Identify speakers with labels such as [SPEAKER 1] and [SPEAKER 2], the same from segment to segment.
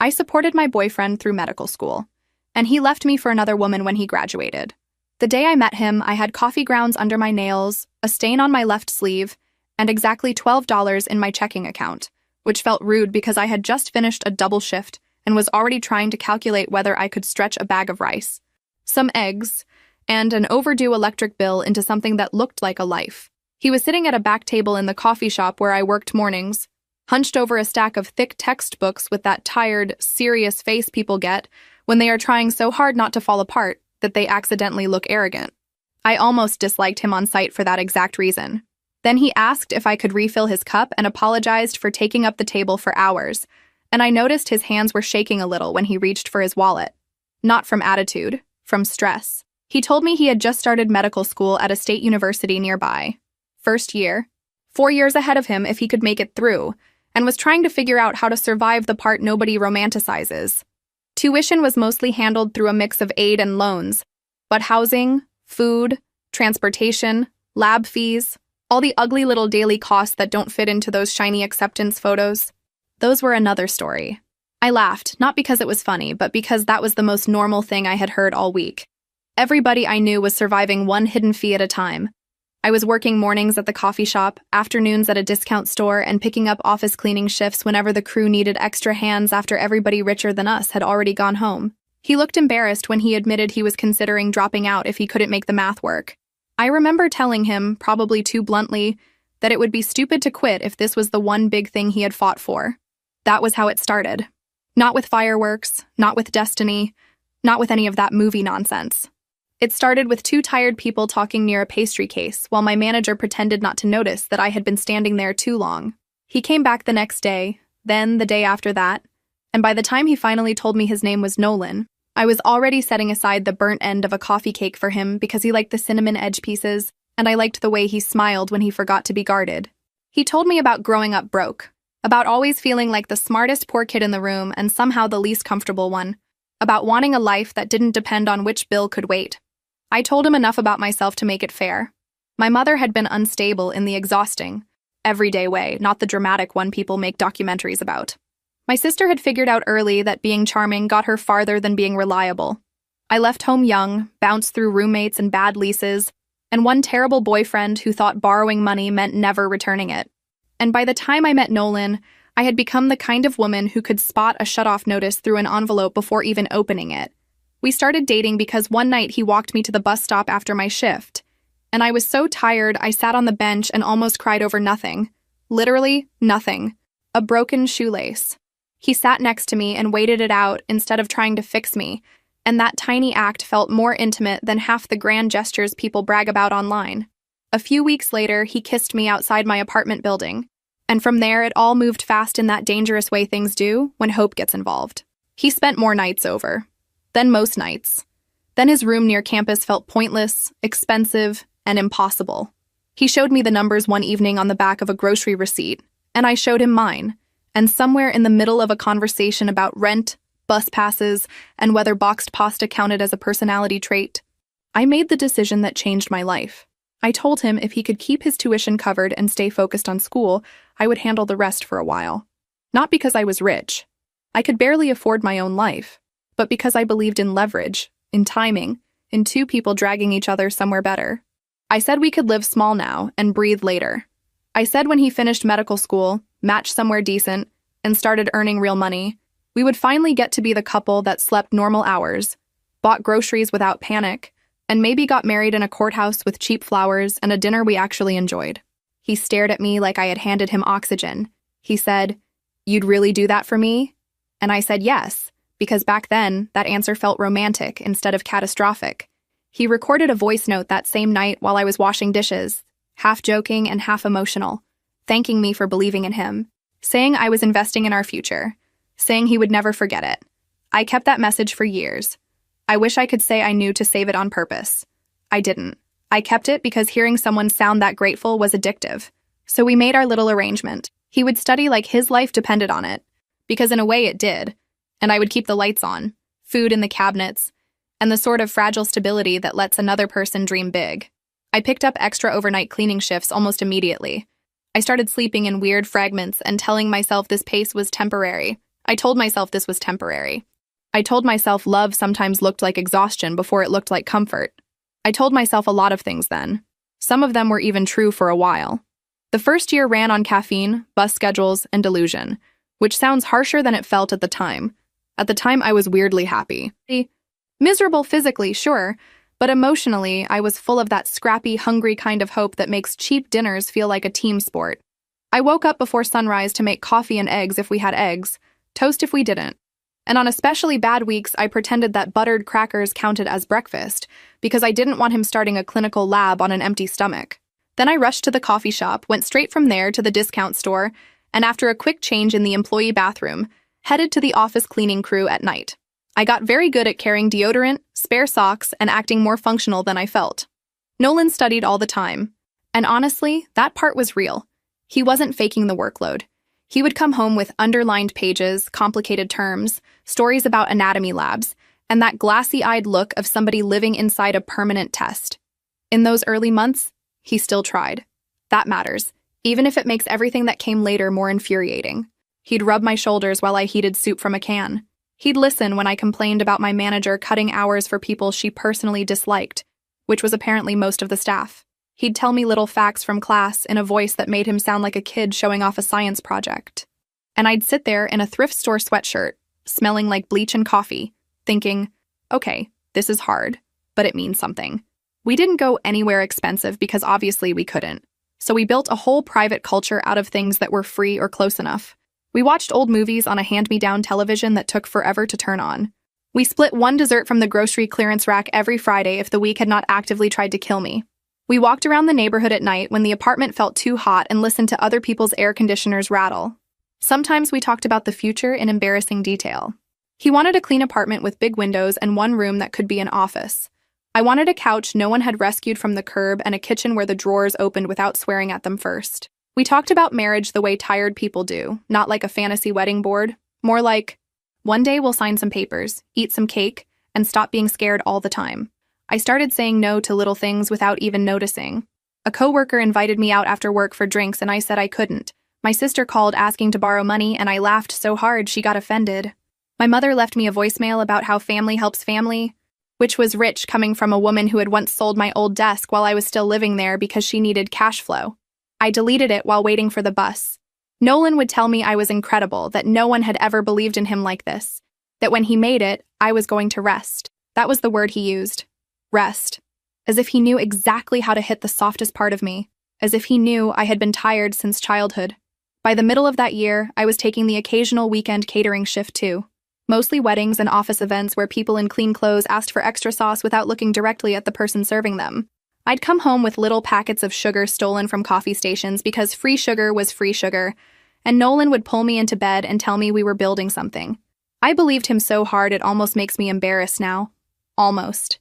[SPEAKER 1] I supported my boyfriend through medical school, and he left me for another woman when he graduated. The day I met him, I had coffee grounds under my nails, a stain on my left sleeve, and exactly $12 in my checking account, which felt rude because I had just finished a double shift and was already trying to calculate whether I could stretch a bag of rice, some eggs, and an overdue electric bill into something that looked like a life. He was sitting at a back table in the coffee shop where I worked mornings, hunched over a stack of thick textbooks with that tired, serious face people get when they are trying so hard not to fall apart that they accidentally look arrogant. I almost disliked him on sight for that exact reason. Then he asked if I could refill his cup and apologized for taking up the table for hours, and I noticed his hands were shaking a little when he reached for his wallet. Not from attitude, from stress. He told me he had just started medical school at a state university nearby. First year, 4 years ahead of him if he could make it through, and was trying to figure out how to survive the part nobody romanticizes. Tuition was mostly handled through a mix of aid and loans, but housing, food, transportation, lab fees, all the ugly little daily costs that don't fit into those shiny acceptance photos, those were another story. I laughed, not because it was funny, but because that was the most normal thing I had heard all week. Everybody I knew was surviving one hidden fee at a time. I was working mornings at the coffee shop, afternoons at a discount store, and picking up office cleaning shifts whenever the crew needed extra hands after everybody richer than us had already gone home. He looked embarrassed when he admitted he was considering dropping out if he couldn't make the math work. I remember telling him, probably too bluntly, that it would be stupid to quit if this was the one big thing he had fought for. That was how it started. Not with fireworks, not with destiny, not with any of that movie nonsense. It started with two tired people talking near a pastry case while my manager pretended not to notice that I had been standing there too long. He came back the next day, then the day after that, and by the time he finally told me his name was Nolan, I was already setting aside the burnt end of a coffee cake for him because he liked the cinnamon edge pieces, and I liked the way he smiled when he forgot to be guarded. He told me about growing up broke, about always feeling like the smartest poor kid in the room and somehow the least comfortable one, about wanting a life that didn't depend on which bill could wait. I told him enough about myself to make it fair. My mother had been unstable in the exhausting, everyday way, not the dramatic one people make documentaries about. My sister had figured out early that being charming got her farther than being reliable. I left home young, bounced through roommates and bad leases, and one terrible boyfriend who thought borrowing money meant never returning it. And by the time I met Nolan, I had become the kind of woman who could spot a shutoff notice through an envelope before even opening it. We started dating because one night he walked me to the bus stop after my shift, and I was so tired I sat on the bench and almost cried over nothing. Literally nothing. A broken shoelace. He sat next to me and waited it out instead of trying to fix me, and that tiny act felt more intimate than half the grand gestures people brag about online. A few weeks later, he kissed me outside my apartment building, and from there it all moved fast in that dangerous way things do when hope gets involved. He spent more nights over. Then most nights. Then his room near campus felt pointless, expensive, and impossible. He showed me the numbers one evening on the back of a grocery receipt, and I showed him mine. And somewhere in the middle of a conversation about rent, bus passes, and whether boxed pasta counted as a personality trait, I made the decision that changed my life. I told him if he could keep his tuition covered and stay focused on school, I would handle the rest for a while. Not because I was rich. I could barely afford my own life. But because I believed in leverage, in timing, in two people dragging each other somewhere better. I said we could live small now and breathe later. I said when he finished medical school, matched somewhere decent, and started earning real money, we would finally get to be the couple that slept normal hours, bought groceries without panic, and maybe got married in a courthouse with cheap flowers and a dinner we actually enjoyed. He stared at me like I had handed him oxygen. He said, "You'd really do that for me?" And I said yes. Because back then, that answer felt romantic instead of catastrophic. He recorded a voice note that same night while I was washing dishes, half joking and half emotional, thanking me for believing in him, saying I was investing in our future, saying he would never forget it. I kept that message for years. I wish I could say I knew to save it on purpose. I didn't. I kept it because hearing someone sound that grateful was addictive. So we made our little arrangement. He would study like his life depended on it, because in a way it did. And I would keep the lights on, food in the cabinets, and the sort of fragile stability that lets another person dream big. I picked up extra overnight cleaning shifts almost immediately. I started sleeping in weird fragments and telling myself this pace was temporary, I told myself this was temporary. I told myself love sometimes looked like exhaustion before it looked like comfort. I told myself a lot of things then. Some of them were even true for a while. The first year ran on caffeine, bus schedules, and delusion, which sounds harsher than it felt at the time. At the time, I was weirdly happy. Miserable physically, sure, but emotionally, I was full of that scrappy, hungry kind of hope that makes cheap dinners feel like a team sport. I woke up before sunrise to make coffee and eggs if we had eggs, toast if we didn't. And on especially bad weeks, I pretended that buttered crackers counted as breakfast because I didn't want him starting a clinical lab on an empty stomach. Then I rushed to the coffee shop, went straight from there to the discount store, and after a quick change in the employee bathroom, headed to the office cleaning crew at night. I got very good at carrying deodorant, spare socks, and acting more functional than I felt. Nolan studied all the time, and honestly, that part was real. He wasn't faking the workload. He would come home with underlined pages, complicated terms, stories about anatomy labs, and that glassy-eyed look of somebody living inside a permanent test. In those early months, he still tried. That matters, even if it makes everything that came later more infuriating. He'd rub my shoulders while I heated soup from a can. He'd listen when I complained about my manager cutting hours for people she personally disliked, which was apparently most of the staff. He'd tell me little facts from class in a voice that made him sound like a kid showing off a science project. And I'd sit there in a thrift store sweatshirt, smelling like bleach and coffee, thinking, okay, this is hard, but it means something. We didn't go anywhere expensive because obviously we couldn't. So we built a whole private culture out of things that were free or close enough. We watched old movies on a hand-me-down television that took forever to turn on. We split one dessert from the grocery clearance rack every Friday if the week had not actively tried to kill me. We walked around the neighborhood at night when the apartment felt too hot and listened to other people's air conditioners rattle. Sometimes we talked about the future in embarrassing detail. He wanted a clean apartment with big windows and one room that could be an office. I wanted a couch no one had rescued from the curb and a kitchen where the drawers opened without swearing at them first. We talked about marriage the way tired people do, not like a fantasy wedding board, more like, one day we'll sign some papers, eat some cake, and stop being scared all the time. I started saying no to little things without even noticing. A coworker invited me out after work for drinks and I said I couldn't. My sister called asking to borrow money and I laughed so hard she got offended. My mother left me a voicemail about how family helps family, which was rich coming from a woman who had once sold my old desk while I was still living there because she needed cash flow. I deleted it while waiting for the bus. Nolan would tell me I was incredible, that no one had ever believed in him like this, that when he made it, I was going to rest. That was the word he used. Rest. As if he knew exactly how to hit the softest part of me. As if he knew I had been tired since childhood. By the middle of that year, I was taking the occasional weekend catering shift too. Mostly weddings and office events where people in clean clothes asked for extra sauce without looking directly at the person serving them. I'd come home with little packets of sugar stolen from coffee stations because free sugar was free sugar, and Nolan would pull me into bed and tell me we were building something. I believed him so hard it almost makes me embarrassed now. Almost.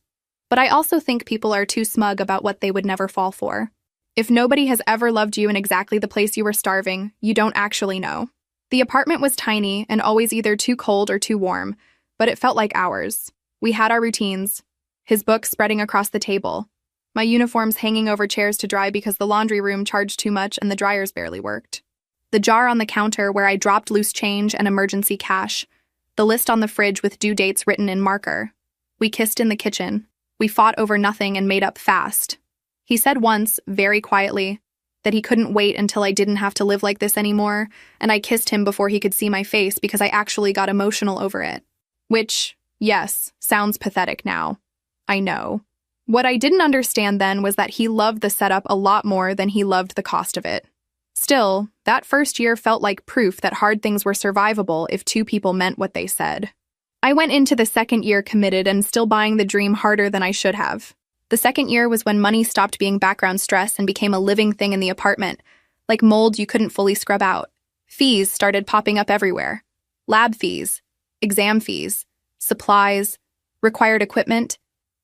[SPEAKER 1] But I also think people are too smug about what they would never fall for. If nobody has ever loved you in exactly the place you were starving, you don't actually know. The apartment was tiny and always either too cold or too warm, but it felt like ours. We had our routines. His books spreading across the table. My uniforms hanging over chairs to dry because the laundry room charged too much and the dryers barely worked. The jar on the counter where I dropped loose change and emergency cash. The list on the fridge with due dates written in marker. We kissed in the kitchen. We fought over nothing and made up fast. He said once, very quietly, that he couldn't wait until I didn't have to live like this anymore, and I kissed him before he could see my face because I actually got emotional over it. Which, yes, sounds pathetic now. I know. What I didn't understand then was that he loved the setup a lot more than he loved the cost of it. Still, that first year felt like proof that hard things were survivable if two people meant what they said. I went into the second year committed and still buying the dream harder than I should have. The second year was when money stopped being background stress and became a living thing in the apartment, like mold you couldn't fully scrub out. Fees started popping up everywhere. Lab fees, exam fees, supplies, required equipment,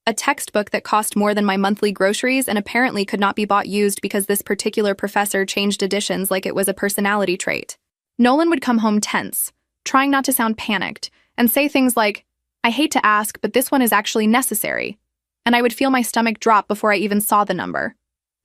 [SPEAKER 1] a textbook that cost more than my monthly groceries and apparently could not be bought used because this particular professor changed editions like it was a personality trait. Nolan would come home tense, trying not to sound panicked, and say things like, I hate to ask, but this one is actually necessary. And I would feel my stomach drop before I even saw the number.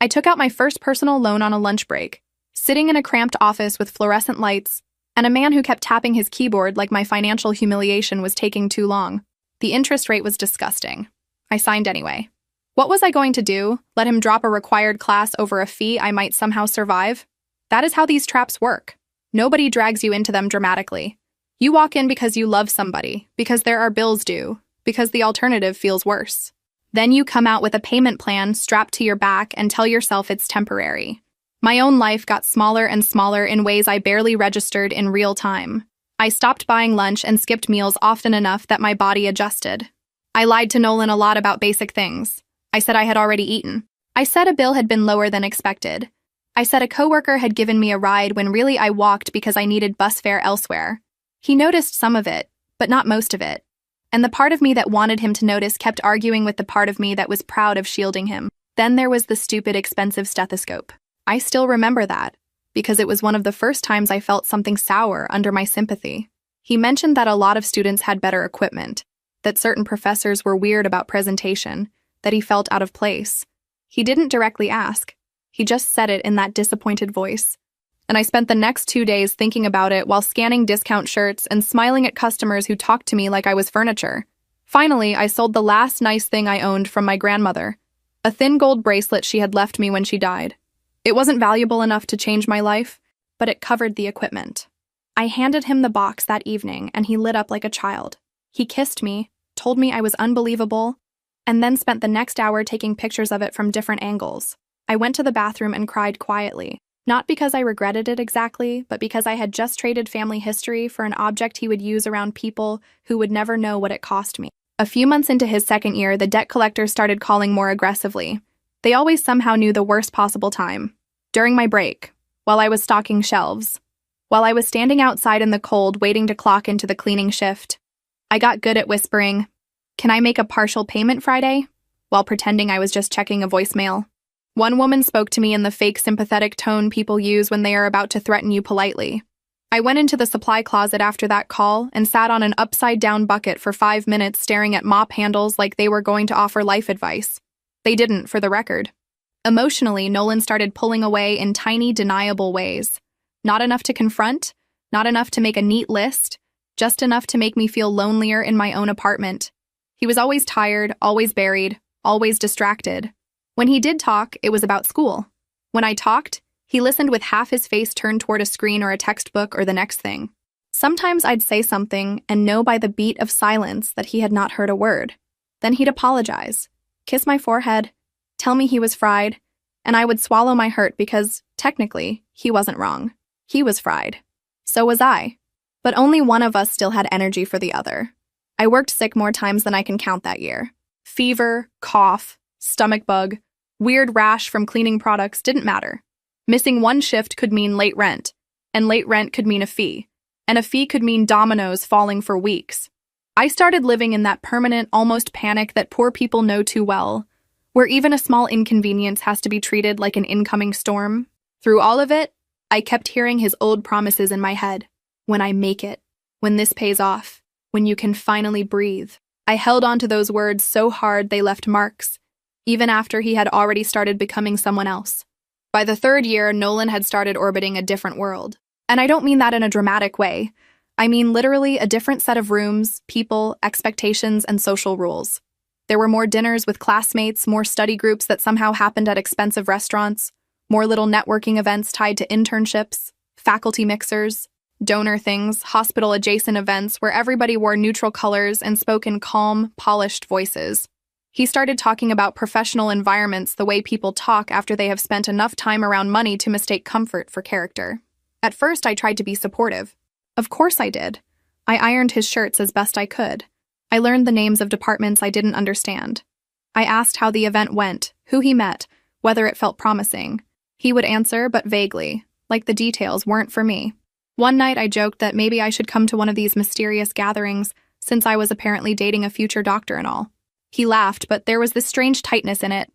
[SPEAKER 1] I took out my first personal loan on a lunch break, sitting in a cramped office with fluorescent lights, and a man who kept tapping his keyboard like my financial humiliation was taking too long. The interest rate was disgusting. I signed anyway. What was I going to do? Let him drop a required class over a fee I might somehow survive? That is how these traps work. Nobody drags you into them dramatically. You walk in because you love somebody, because there are bills due, because the alternative feels worse. Then you come out with a payment plan strapped to your back and tell yourself it's temporary. My own life got smaller and smaller in ways I barely registered in real time. I stopped buying lunch and skipped meals often enough that my body adjusted. I lied to Nolan a lot about basic things. I said I had already eaten. I said a bill had been lower than expected. I said a coworker had given me a ride when really I walked because I needed bus fare elsewhere. He noticed some of it, but not most of it. And the part of me that wanted him to notice kept arguing with the part of me that was proud of shielding him. Then there was the stupid, expensive stethoscope. I still remember that, because it was one of the first times I felt something sour under my sympathy. He mentioned that a lot of students had better equipment, that certain professors were weird about presentation, that he felt out of place. He didn't directly ask. He just said it in that disappointed voice. And I spent the next 2 days thinking about it while scanning discount shirts and smiling at customers who talked to me like I was furniture. Finally, I sold the last nice thing I owned from my grandmother, a thin gold bracelet she had left me when she died. It wasn't valuable enough to change my life, but it covered the equipment. I handed him the box that evening, and he lit up like a child. He kissed me, told me I was unbelievable, and then spent the next hour taking pictures of it from different angles. I went to the bathroom and cried quietly. Not because I regretted it exactly, but because I had just traded family history for an object he would use around people who would never know what it cost me. A few months into his second year, the debt collectors started calling more aggressively. They always somehow knew the worst possible time. During my break, while I was stocking shelves, while I was standing outside in the cold waiting to clock into the cleaning shift. I got good at whispering, "Can I make a partial payment Friday?" while pretending I was just checking a voicemail. One woman spoke to me in the fake sympathetic tone people use when they are about to threaten you politely. I went into the supply closet after that call and sat on an upside-down bucket for 5 minutes staring at mop handles like they were going to offer life advice. They didn't, for the record. Emotionally, Nolan started pulling away in tiny, deniable ways. Not enough to confront, not enough to make a neat list, just enough to make me feel lonelier in my own apartment. He was always tired, always buried, always distracted. When he did talk, it was about school. When I talked, he listened with half his face turned toward a screen or a textbook or the next thing. Sometimes I'd say something and know by the beat of silence that he had not heard a word. Then he'd apologize, kiss my forehead, tell me he was fried, and I would swallow my hurt because, technically, he wasn't wrong. He was fried. So was I. But only one of us still had energy for the other. I worked sick more times than I can count that year. Fever, cough, stomach bug, weird rash from cleaning products didn't matter. Missing one shift could mean late rent, and late rent could mean a fee, and a fee could mean dominoes falling for weeks. I started living in that permanent, almost panic that poor people know too well, where even a small inconvenience has to be treated like an incoming storm. Through all of it, I kept hearing his old promises in my head. When I make it, when this pays off, when you can finally breathe. I held on to those words so hard they left marks, even after he had already started becoming someone else. By the third year, Nolan had started orbiting a different world. And I don't mean that in a dramatic way. I mean literally a different set of rooms, people, expectations, and social rules. There were more dinners with classmates, more study groups that somehow happened at expensive restaurants, more little networking events tied to internships, faculty mixers, donor things, hospital-adjacent events where everybody wore neutral colors and spoke in calm, polished voices. He started talking about professional environments the way people talk after they have spent enough time around money to mistake comfort for character. At first, I tried to be supportive. Of course I did. I ironed his shirts as best I could. I learned the names of departments I didn't understand. I asked how the event went, who he met, whether it felt promising. He would answer, but vaguely, like the details weren't for me. One night I joked that maybe I should come to one of these mysterious gatherings, since I was apparently dating a future doctor and all. He laughed, but there was this strange tightness in it.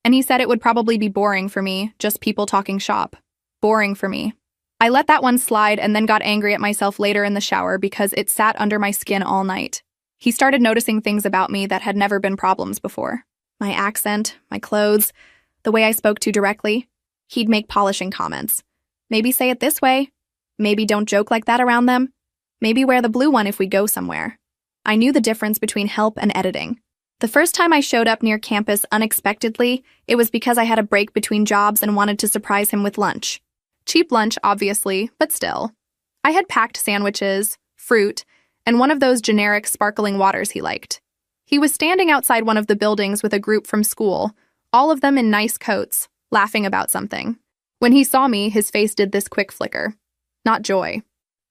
[SPEAKER 1] And he said it would probably be boring for me, just people talking shop. Boring for me. I let that one slide and then got angry at myself later in the shower because it sat under my skin all night. He started noticing things about me that had never been problems before. My accent, my clothes, the way I spoke too directly. He'd make polishing comments. Maybe say it this way. Maybe don't joke like that around them. Maybe wear the blue one if we go somewhere. I knew the difference between help and editing. The first time I showed up near campus unexpectedly, it was because I had a break between jobs and wanted to surprise him with lunch. Cheap lunch, obviously, but still. I had packed sandwiches, fruit, and one of those generic sparkling waters he liked. He was standing outside one of the buildings with a group from school, all of them in nice coats, laughing about something. When he saw me, his face did this quick flicker. Not joy.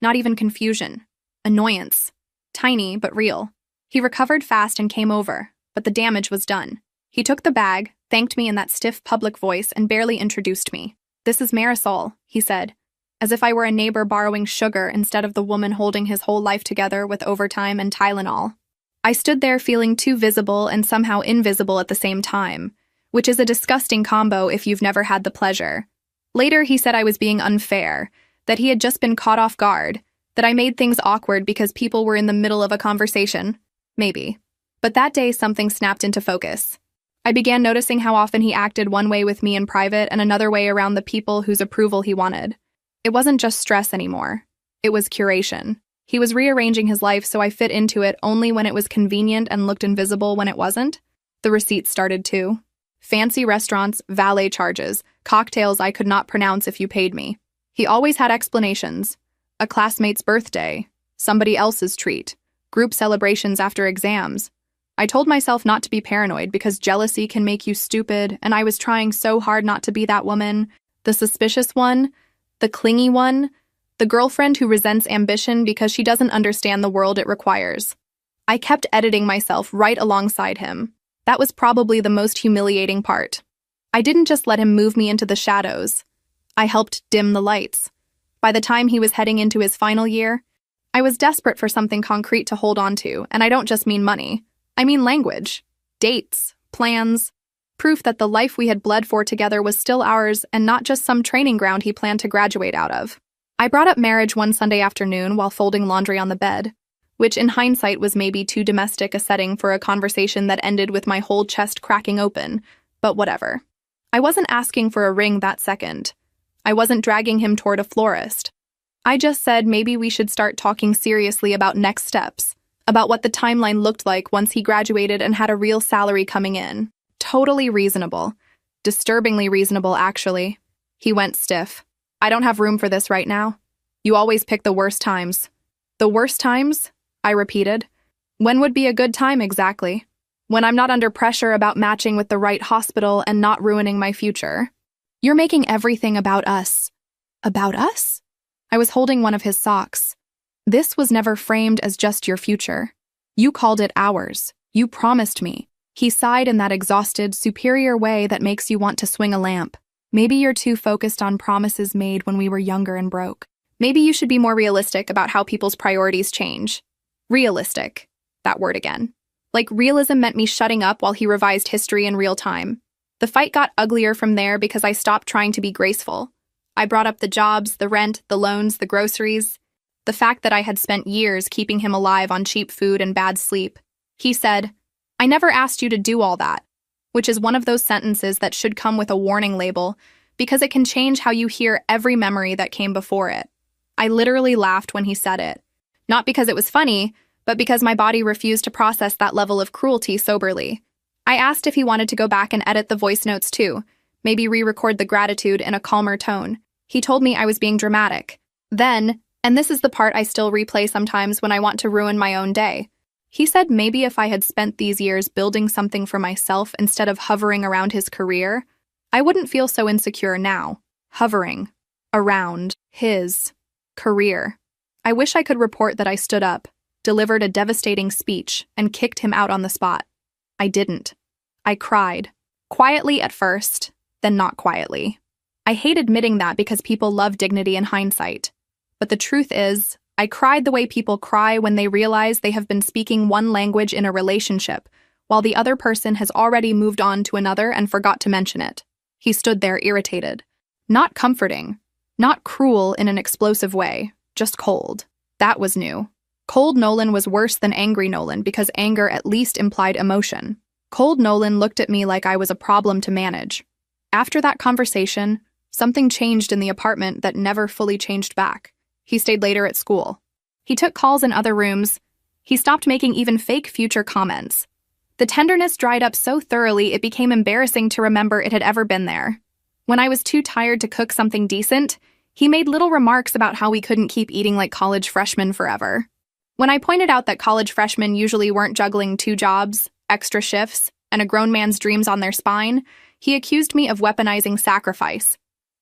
[SPEAKER 1] Not even confusion. Annoyance. Tiny, but real. He recovered fast and came over, but the damage was done. He took the bag, thanked me in that stiff public voice, and barely introduced me. "This is Marisol," he said, as if I were a neighbor borrowing sugar instead of the woman holding his whole life together with overtime and Tylenol. I stood there feeling too visible and somehow invisible at the same time, which is a disgusting combo if you've never had the pleasure. Later, he said I was being unfair, that he had just been caught off guard, that I made things awkward because people were in the middle of a conversation. Maybe. But that day, something snapped into focus. I began noticing how often he acted one way with me in private and another way around the people whose approval he wanted. It wasn't just stress anymore. It was curation. He was rearranging his life so I fit into it only when it was convenient and looked invisible when it wasn't. The receipts started too. Fancy restaurants, valet charges, cocktails I could not pronounce if you paid me. He always had explanations. A classmate's birthday, somebody else's treat, group celebrations after exams. I told myself not to be paranoid because jealousy can make you stupid, and I was trying so hard not to be that woman, the suspicious one, the clingy one, the girlfriend who resents ambition because she doesn't understand the world it requires. I kept editing myself right alongside him. That was probably the most humiliating part. I didn't just let him move me into the shadows. I helped dim the lights. By the time he was heading into his final year, I was desperate for something concrete to hold on to, and I don't just mean money. I mean language, dates, plans, proof that the life we had bled for together was still ours and not just some training ground he planned to graduate out of. I brought up marriage one Sunday afternoon while folding laundry on the bed, which in hindsight was maybe too domestic a setting for a conversation that ended with my whole chest cracking open, but whatever. I wasn't asking for a ring that second. I wasn't dragging him toward a florist. I just said maybe we should start talking seriously about next steps, about what the timeline looked like once he graduated and had a real salary coming in. Totally reasonable. Disturbingly reasonable, actually. He went stiff. "I don't have room for this right now. You always pick the worst times." "The worst times?" I repeated. "When would be a good time exactly? When I'm not under pressure about matching with the right hospital and not ruining my future." "You're making everything about us." "About us?" I was holding one of his socks. "This was never framed as just your future. You called it ours. You promised me." He sighed in that exhausted, superior way that makes you want to swing a lamp. "Maybe you're too focused on promises made when we were younger and broke. Maybe you should be more realistic about how people's priorities change." Realistic. That word again. Like realism meant me shutting up while he revised history in real time. The fight got uglier from there because I stopped trying to be graceful. I brought up the jobs, the rent, the loans, the groceries, the fact that I had spent years keeping him alive on cheap food and bad sleep. He said, "I never asked you to do all that," which is one of those sentences that should come with a warning label because it can change how you hear every memory that came before it. I literally laughed when he said it. Not because it was funny, but because my body refused to process that level of cruelty soberly. I asked if he wanted to go back and edit the voice notes too, maybe re-record the gratitude in a calmer tone. He told me I was being dramatic. Then, and this is the part I still replay sometimes when I want to ruin my own day, he said maybe if I had spent these years building something for myself instead of hovering around his career, I wouldn't feel so insecure now, hovering around his career. I wish I could report that I stood up, delivered a devastating speech, and kicked him out on the spot. I didn't. I cried. Quietly at first, then not quietly. I hate admitting that because people love dignity in hindsight. But the truth is, I cried the way people cry when they realize they have been speaking one language in a relationship, while the other person has already moved on to another and forgot to mention it. He stood there irritated. Not comforting. Not cruel in an explosive way, just cold. That was new. Cold Nolan was worse than angry Nolan because anger at least implied emotion. Cold Nolan looked at me like I was a problem to manage. After that conversation, something changed in the apartment that never fully changed back. He stayed later at school. He took calls in other rooms. He stopped making even fake future comments. The tenderness dried up so thoroughly it became embarrassing to remember it had ever been there. When I was too tired to cook something decent, he made little remarks about how we couldn't keep eating like college freshmen forever. When I pointed out that college freshmen usually weren't juggling 2 jobs, extra shifts, and a grown man's dreams on their spine, he accused me of weaponizing sacrifice.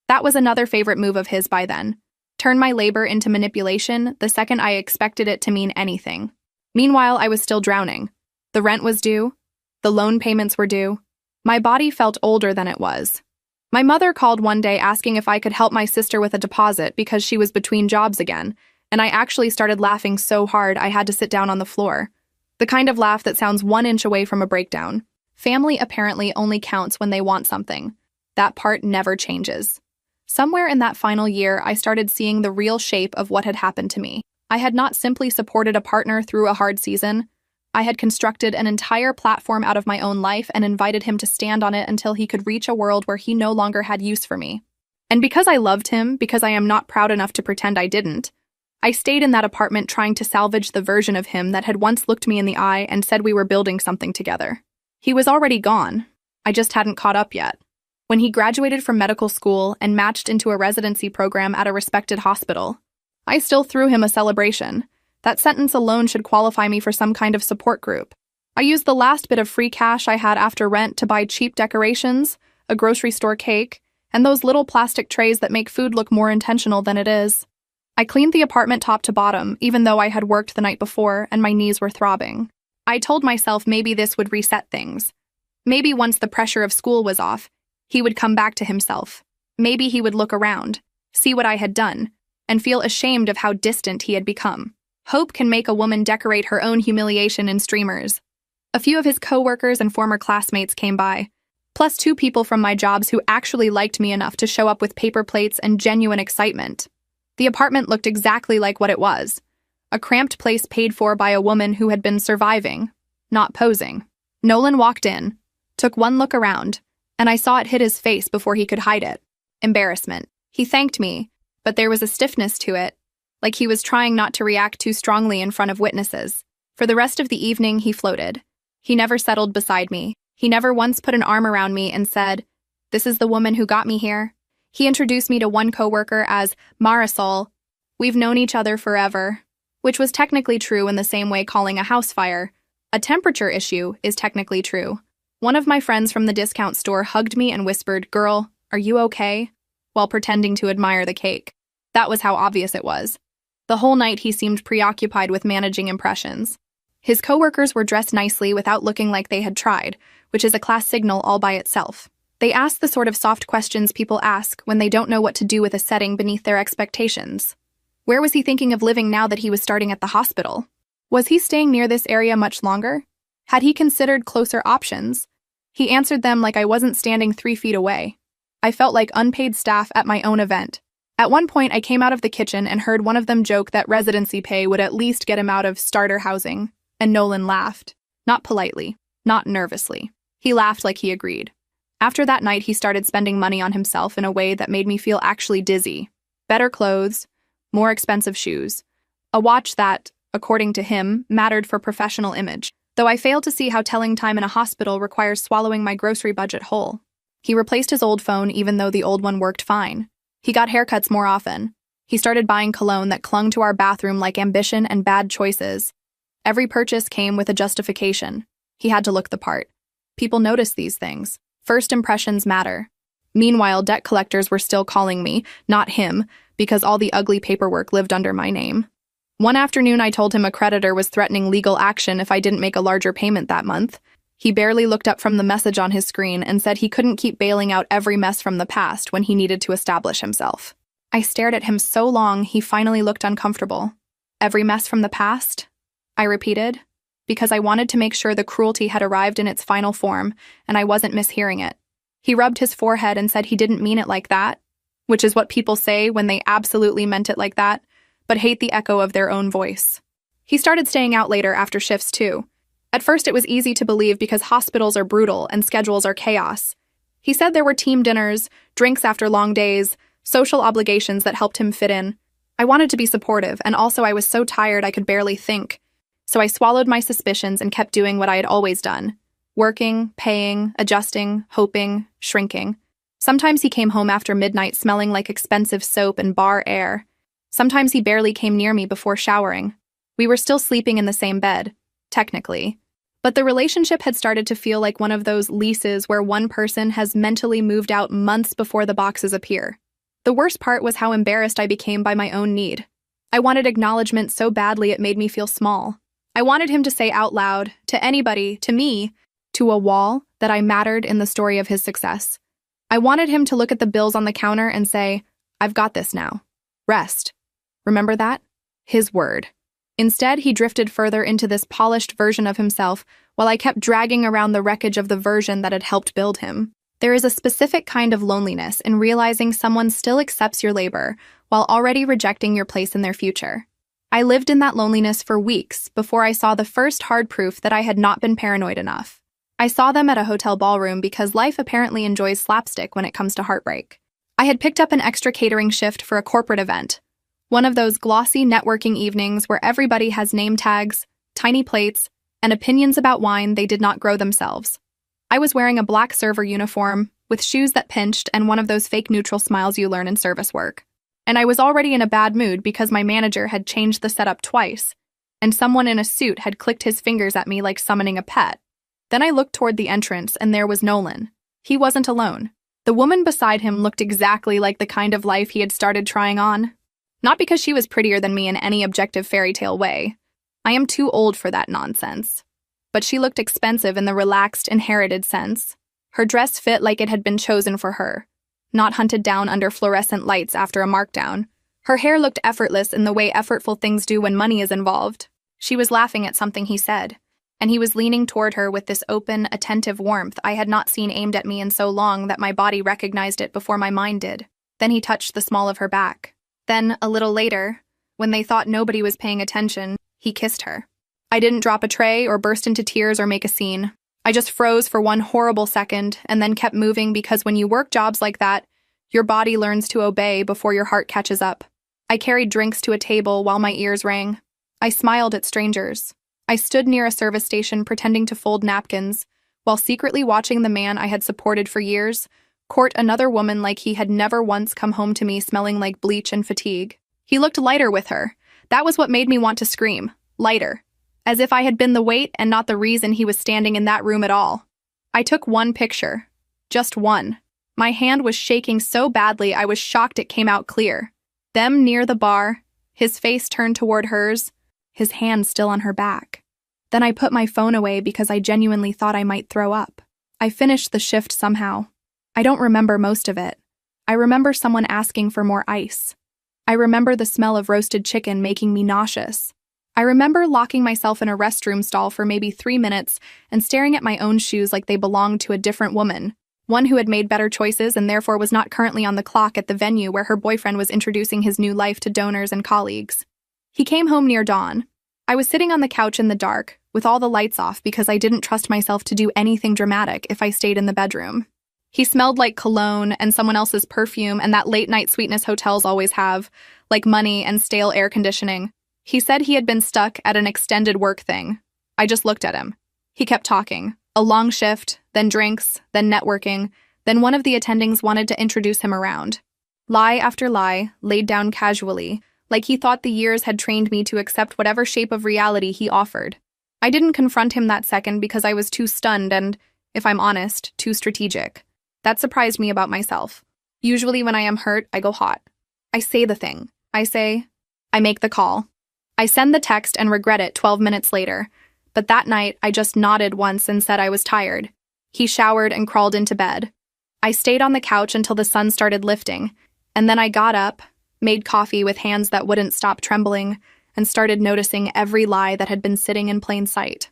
[SPEAKER 1] That was another favorite move of his by then. Turn my labor into manipulation the second I expected it to mean anything. Meanwhile, I was still drowning. The rent was due. The loan payments were due. My body felt older than it was. My mother called one day asking if I could help my sister with a deposit because she was between jobs again, and I actually started laughing so hard I had to sit down on the floor. The kind of laugh that sounds 1 inch away from a breakdown. Family apparently only counts when they want something. That part never changes. Somewhere in that final year, I started seeing the real shape of what had happened to me. I had not simply supported a partner through a hard season. I had constructed an entire platform out of my own life and invited him to stand on it until he could reach a world where he no longer had use for me. And because I loved him, because I am not proud enough to pretend I didn't, I stayed in that apartment trying to salvage the version of him that had once looked me in the eye and said we were building something together. He was already gone. I just hadn't caught up yet. When he graduated from medical school and matched into a residency program at a respected hospital, I still threw him a celebration. That sentence alone should qualify me for some kind of support group. I used the last bit of free cash I had after rent to buy cheap decorations, a grocery store cake, and those little plastic trays that make food look more intentional than it is. I cleaned the apartment top to bottom, even though I had worked the night before and my knees were throbbing. I told myself maybe this would reset things. Maybe once the pressure of school was off, he would come back to himself. Maybe he would look around, see what I had done, and feel ashamed of how distant he had become. Hope can make a woman decorate her own humiliation in streamers. A few of his co-workers and former classmates came by, plus 2 people from my jobs who actually liked me enough to show up with paper plates and genuine excitement. The apartment looked exactly like what it was. A cramped place paid for by a woman who had been surviving, not posing. Nolan walked in, took one look around, and I saw it hit his face before he could hide it. Embarrassment. He thanked me, but there was a stiffness to it, like he was trying not to react too strongly in front of witnesses. For the rest of the evening, he floated. He never settled beside me. He never once put an arm around me and said, "This is the woman who got me here." He introduced me to one coworker as Marisol. "We've known each other forever," which was technically true in the same way calling a house fire a temperature issue is technically true. One of my friends from the discount store hugged me and whispered, "Girl, are you okay?" while pretending to admire the cake. That was how obvious it was. The whole night he seemed preoccupied with managing impressions. His coworkers were dressed nicely without looking like they had tried, which is a class signal all by itself. They asked the sort of soft questions people ask when they don't know what to do with a setting beneath their expectations. Where was he thinking of living now that he was starting at the hospital? Was he staying near this area much longer? Had he considered closer options? He answered them like I wasn't standing 3 feet away. I felt like unpaid staff at my own event. At one point, I came out of the kitchen and heard one of them joke that residency pay would at least get him out of starter housing, and Nolan laughed. Not politely, not nervously. He laughed like he agreed. After that night, he started spending money on himself in a way that made me feel actually dizzy. Better clothes, more expensive shoes, a watch that, according to him, mattered for professional image, though I failed to see how telling time in a hospital requires swallowing my grocery budget whole. He replaced his old phone even though the old one worked fine. He got haircuts more often. He started buying cologne that clung to our bathroom like ambition and bad choices. Every purchase came with a justification. He had to look the part. People notice these things. First impressions matter. Meanwhile, debt collectors were still calling me, not him, because all the ugly paperwork lived under my name. One afternoon, I told him a creditor was threatening legal action if I didn't make a larger payment that month. He barely looked up from the message on his screen and said he couldn't keep bailing out every mess from the past when he needed to establish himself. I stared at him so long he finally looked uncomfortable. "Every mess from the past?" I repeated, because I wanted to make sure the cruelty had arrived in its final form and I wasn't mishearing it. He rubbed his forehead and said he didn't mean it like that, which is what people say when they absolutely meant it like that, but hate the echo of their own voice. He started staying out later after shifts too. At first it was easy to believe because hospitals are brutal and schedules are chaos. He said there were team dinners, drinks after long days, social obligations that helped him fit in. I wanted to be supportive, and also I was so tired I could barely think. So I swallowed my suspicions and kept doing what I had always done. Working, paying, adjusting, hoping, shrinking. Sometimes he came home after midnight smelling like expensive soap and bar air. Sometimes he barely came near me before showering. We were still sleeping in the same bed, technically. But the relationship had started to feel like one of those leases where one person has mentally moved out months before the boxes appear. The worst part was how embarrassed I became by my own need. I wanted acknowledgement so badly it made me feel small. I wanted him to say out loud, to anybody, to me, to a wall, that I mattered in the story of his success. I wanted him to look at the bills on the counter and say, "I've got this now. Rest." Remember that? His word. Instead, he drifted further into this polished version of himself while I kept dragging around the wreckage of the version that had helped build him. There is a specific kind of loneliness in realizing someone still accepts your labor while already rejecting your place in their future. I lived in that loneliness for weeks before I saw the first hard proof that I had not been paranoid enough. I saw them at a hotel ballroom because life apparently enjoys slapstick when it comes to heartbreak. I had picked up an extra catering shift for a corporate event, one of those glossy networking evenings where everybody has name tags, tiny plates, and opinions about wine they did not grow themselves. I was wearing a black server uniform, with shoes that pinched and one of those fake neutral smiles you learn in service work. And I was already in a bad mood because my manager had changed the setup twice, and someone in a suit had clicked his fingers at me like summoning a pet. Then I looked toward the entrance, and there was Nolan. He wasn't alone. The woman beside him looked exactly like the kind of life he had started trying on. Not because she was prettier than me in any objective fairy tale way. I am too old for that nonsense. But she looked expensive in the relaxed, inherited sense. Her dress fit like it had been chosen for her, not hunted down under fluorescent lights after a markdown. Her hair looked effortless in the way effortful things do when money is involved. She was laughing at something he said, and he was leaning toward her with this open, attentive warmth I had not seen aimed at me in so long that my body recognized it before my mind did. Then he touched the small of her back. Then, a little later, when they thought nobody was paying attention, he kissed her. I didn't drop a tray or burst into tears or make a scene. I just froze for one horrible second and then kept moving because when you work jobs like that, your body learns to obey before your heart catches up. I carried drinks to a table while my ears rang. I smiled at strangers. I stood near a service station pretending to fold napkins while secretly watching the man I had supported for years court another woman like he had never once come home to me smelling like bleach and fatigue. He looked lighter with her. That was what made me want to scream. Lighter. As if I had been the weight and not the reason he was standing in that room at all. I took one picture. Just one. My hand was shaking so badly I was shocked it came out clear. Them near the bar, his face turned toward hers, his hand still on her back. Then I put my phone away because I genuinely thought I might throw up. I finished the shift somehow. I don't remember most of it. I remember someone asking for more ice. I remember the smell of roasted chicken making me nauseous. I remember locking myself in a restroom stall for maybe 3 minutes and staring at my own shoes like they belonged to a different woman, one who had made better choices and therefore was not currently on the clock at the venue where her boyfriend was introducing his new life to donors and colleagues. He came home near dawn. I was sitting on the couch in the dark, with all the lights off because I didn't trust myself to do anything dramatic if I stayed in the bedroom. He smelled like cologne and someone else's perfume and that late-night sweetness hotels always have, like money and stale air conditioning. He said he had been stuck at an extended work thing. I just looked at him. He kept talking. A long shift, then drinks, then networking, then one of the attendings wanted to introduce him around. Lie after lie, laid down casually, like he thought the years had trained me to accept whatever shape of reality he offered. I didn't confront him that second because I was too stunned and, if I'm honest, too strategic. That surprised me about myself. Usually when I am hurt, I go hot. I say the thing. I make the call. I send the text and regret it 12 minutes later, but that night I just nodded once and said I was tired. He showered and crawled into bed. I stayed on the couch until the sun started lifting, and then I got up, made coffee with hands that wouldn't stop trembling, and started noticing every lie that had been sitting in plain sight.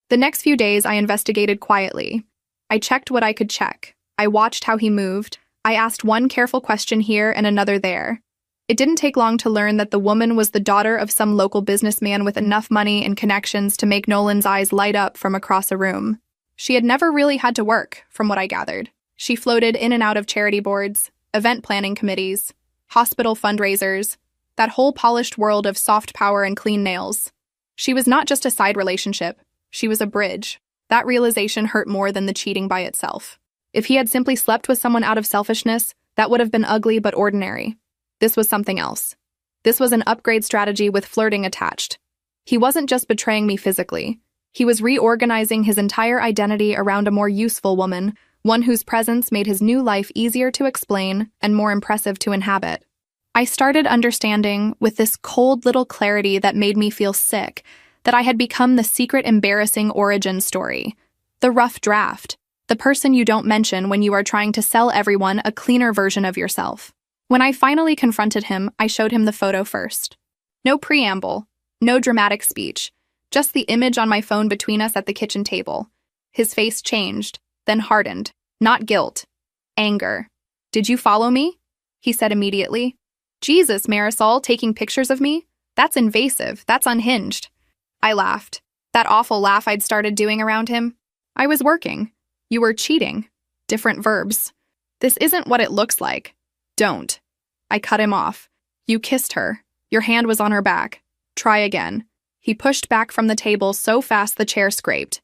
[SPEAKER 1] The next few days I investigated quietly. I checked what I could check. I watched how he moved. I asked one careful question here and another there. It didn't take long to learn that the woman was the daughter of some local businessman with enough money and connections to make Nolan's eyes light up from across a room. She had never really had to work, from what I gathered. She floated in and out of charity boards, event planning committees, hospital fundraisers. that whole polished world of soft power and clean nails. She was not just a side relationship, she was a bridge. That realization hurt more than the cheating by itself. If he had simply slept with someone out of selfishness, that would have been ugly but ordinary. This was something else. This was an upgrade strategy with flirting attached. He wasn't just betraying me physically. He was reorganizing his entire identity around a more useful woman, one whose presence made his new life easier to explain and more impressive to inhabit. I started understanding, with this cold little clarity that made me feel sick, that I had become the secret embarrassing origin story. The rough draft. The person you don't mention when you are trying to sell everyone a cleaner version of yourself. When I finally confronted him, I showed him the photo first. No preamble, no dramatic speech, just the image on my phone between us at the kitchen table. His face changed, then hardened. Not guilt. Anger. "Did you follow me?" he said immediately. "Jesus, Marisol, taking pictures of me? That's invasive, that's unhinged." I laughed. That awful laugh I'd started doing around him. "I was working. You were cheating." Different verbs. "This isn't what it looks like. Don't." I cut him off. "You kissed her. Your hand was on her back. Try again." He pushed back from the table so fast the chair scraped.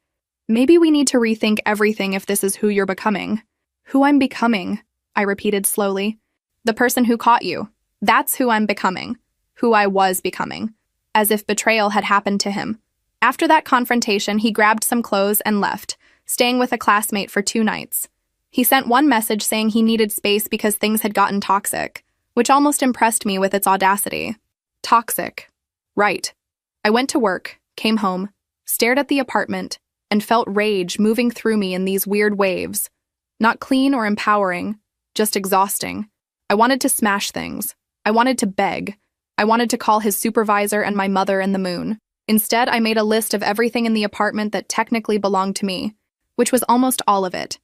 [SPEAKER 1] "Maybe we need to rethink everything if this is who you're becoming." "Who I'm becoming," I repeated slowly. "The person who caught you. That's who I'm becoming. Who I was becoming." As if betrayal had happened to him. After that confrontation, he grabbed some clothes and left, staying with a classmate for 2 nights. He sent one message saying he needed space because things had gotten toxic, which almost impressed me with its audacity. Toxic. Right. I went to work, came home, stared at the apartment, and felt rage moving through me in these weird waves. Not clean or empowering, just exhausting. I wanted to smash things. I wanted to beg. I wanted to call his supervisor and my mother and the moon. Instead, I made a list of everything in the apartment that technically belonged to me, which was almost all of it.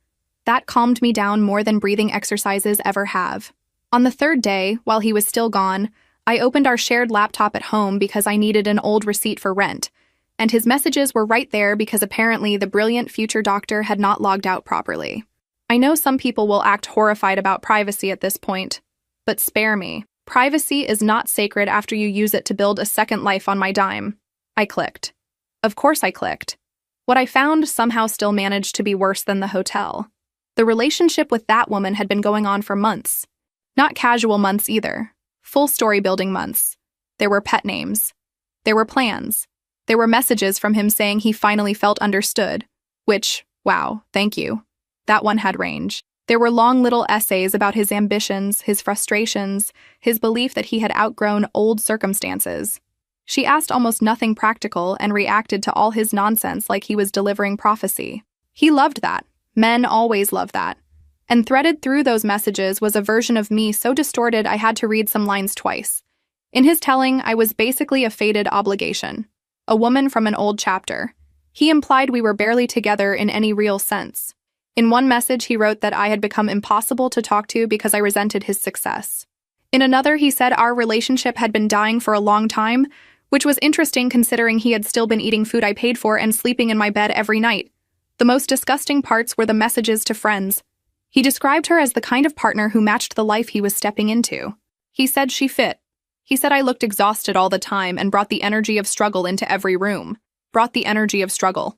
[SPEAKER 1] That calmed me down more than breathing exercises ever have. On the 3rd day, while he was still gone, I opened our shared laptop at home because I needed an old receipt for rent, and his messages were right there because apparently the brilliant future doctor had not logged out properly. I know some people will act horrified about privacy at this point, but spare me. Privacy is not sacred after you use it to build a second life on my dime. I clicked. Of course I clicked. What I found somehow still managed to be worse than the hotel. The relationship with that woman had been going on for months. Not casual months either. Full story-building months. There were pet names. There were plans. There were messages from him saying he finally felt understood. Which, wow, thank you. That one had range. There were long little essays about his ambitions, his frustrations, his belief that he had outgrown old circumstances. She asked almost nothing practical and reacted to all his nonsense like he was delivering prophecy. He loved that. Men always love that. And threaded through those messages was a version of me so distorted I had to read some lines twice. In his telling, I was basically a fated obligation. A woman from an old chapter. He implied we were barely together in any real sense. In one message, he wrote that I had become impossible to talk to because I resented his success. In another, he said our relationship had been dying for a long time, which was interesting considering he had still been eating food I paid for and sleeping in my bed every night. The most disgusting parts were the messages to friends. He described her as the kind of partner who matched the life he was stepping into. He said she fit. He said I looked exhausted all the time and brought the energy of struggle into every room. Brought the energy of struggle.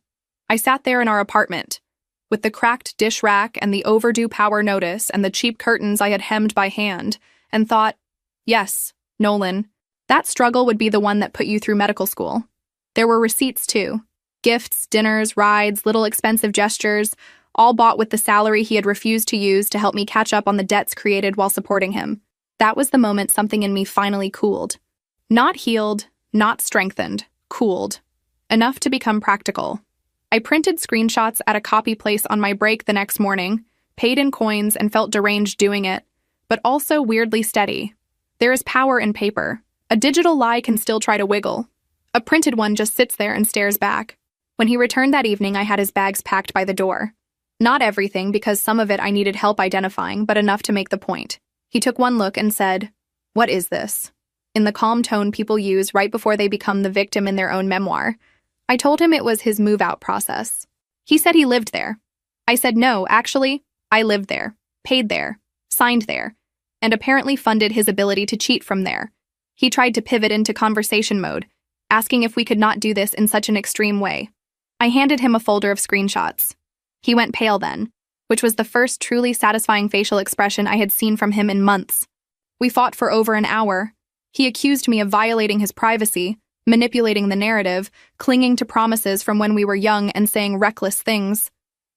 [SPEAKER 1] I sat there in our apartment, with the cracked dish rack and the overdue power notice and the cheap curtains I had hemmed by hand, and thought, yes, Nolan, that struggle would be the one that put you through medical school. There were receipts too. Gifts, dinners, rides, little expensive gestures, all bought with the salary he had refused to use to help me catch up on the debts created while supporting him. That was the moment something in me finally cooled. Not healed, not strengthened, cooled. Enough to become practical. I printed screenshots at a copy place on my break the next morning, paid in coins and felt deranged doing it, but also weirdly steady. There is power in paper. A digital lie can still try to wiggle. A printed one just sits there and stares back. When he returned that evening, I had his bags packed by the door. Not everything, because some of it I needed help identifying, but enough to make the point. He took one look and said, "What is this?" in the calm tone people use right before they become the victim in their own memoir. I told him it was his move-out process. He said he lived there. I said no, actually, I lived there, paid there, signed there, and apparently funded his ability to cheat from there. He tried to pivot into conversation mode, asking if we could not do this in such an extreme way. I handed him a folder of screenshots. He went pale then, which was the first truly satisfying facial expression I had seen from him in months. We fought for over an hour. He accused me of violating his privacy, manipulating the narrative, clinging to promises from when we were young and saying reckless things.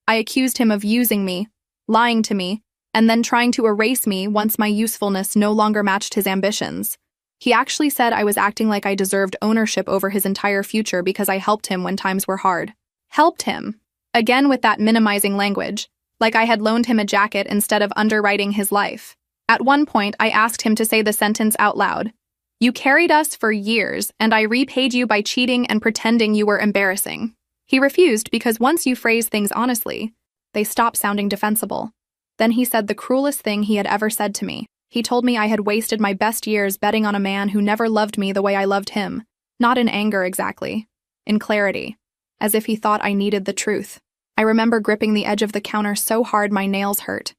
[SPEAKER 1] I accused him of using me, lying to me, and then trying to erase me once my usefulness no longer matched his ambitions. He actually said I was acting like I deserved ownership over his entire future because I helped him when times were hard. Helped him. Again with that minimizing language, like I had loaned him a jacket instead of underwriting his life. At one point, I asked him to say the sentence out loud. You carried us for years, and I repaid you by cheating and pretending you were embarrassing. He refused because once you phrase things honestly, they stop sounding defensible. Then he said the cruelest thing he had ever said to me. He told me I had wasted my best years betting on a man who never loved me the way I loved him. Not in anger exactly. In clarity. As if he thought I needed the truth. I remember gripping the edge of the counter so hard my nails hurt.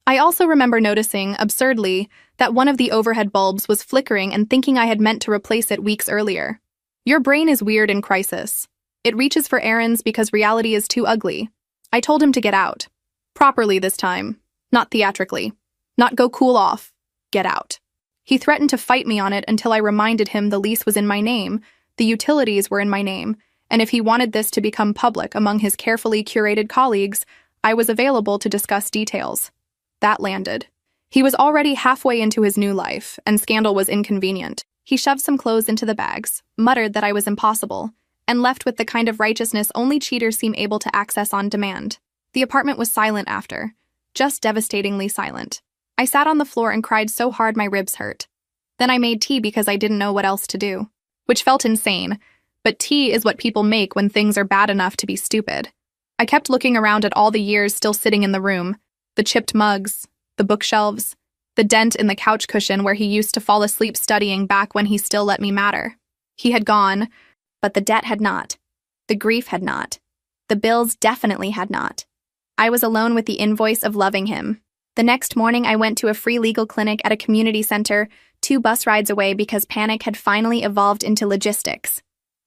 [SPEAKER 1] I also remember noticing, absurdly, that one of the overhead bulbs was flickering and thinking I had meant to replace it weeks earlier. Your brain is weird in crisis. It reaches for errands because reality is too ugly. I told him to get out. Properly this time. Not theatrically. Not go cool off. Get out. He threatened to fight me on it until I reminded him the lease was in my name, the utilities were in my name, and if he wanted this to become public among his carefully curated colleagues, I was available to discuss details. That landed. He was already halfway into his new life, and scandal was inconvenient. He shoved some clothes into the bags, muttered that I was impossible, and left with the kind of righteousness only cheaters seem able to access on demand. The apartment was silent after. Just devastatingly silent. I sat on the floor and cried so hard my ribs hurt. Then I made tea because I didn't know what else to do. Which felt insane, but tea is what people make when things are bad enough to be stupid. I kept looking around at all the years still sitting in the room, the chipped mugs, the bookshelves, the dent in the couch cushion where he used to fall asleep studying back when he still let me matter. He had gone, but the debt had not. The grief had not. The bills definitely had not. I was alone with the invoice of loving him. The next morning, I went to a free legal clinic at a community center 2 bus rides away because panic had finally evolved into logistics.